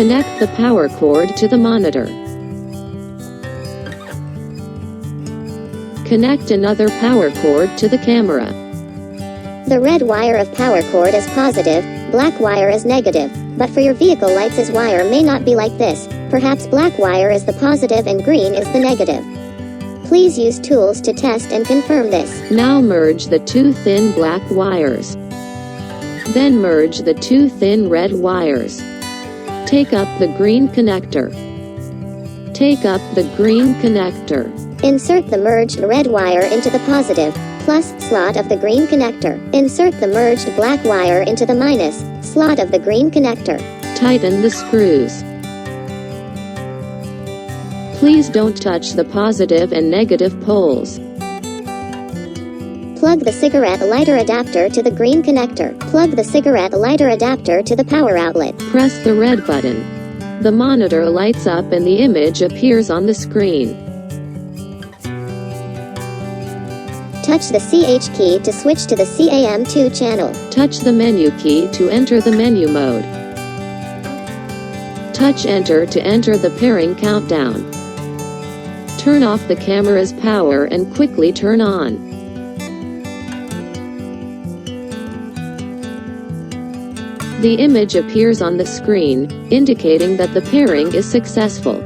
Connect the power cord to the monitor. Connect another power cord to the camera. The red wire of power cord is positive, black wire is negative, but for your vehicle lights' wire may not be like this. Perhaps black wire is the positive and green is the negative. Please use tools to test and confirm this. Now merge the two thin black wires. Then merge the two thin red wires. Take up the green connector. Take up the green connector. Insert the merged red wire into the positive, plus, slot of the green connector. Insert the merged black wire into the minus, slot of the green connector. Tighten the screws. Please don't touch the positive and negative poles. Plug the cigarette lighter adapter to the green connector. Plug the cigarette lighter adapter to the power outlet. Press the red button. The monitor lights up and the image appears on the screen. Touch the CH key to switch to the CAM2 channel. Touch the menu key to enter the menu mode. Touch Enter to enter the pairing countdown. Turn off the camera's power and quickly turn on. The image appears on the screen, indicating that the pairing is successful.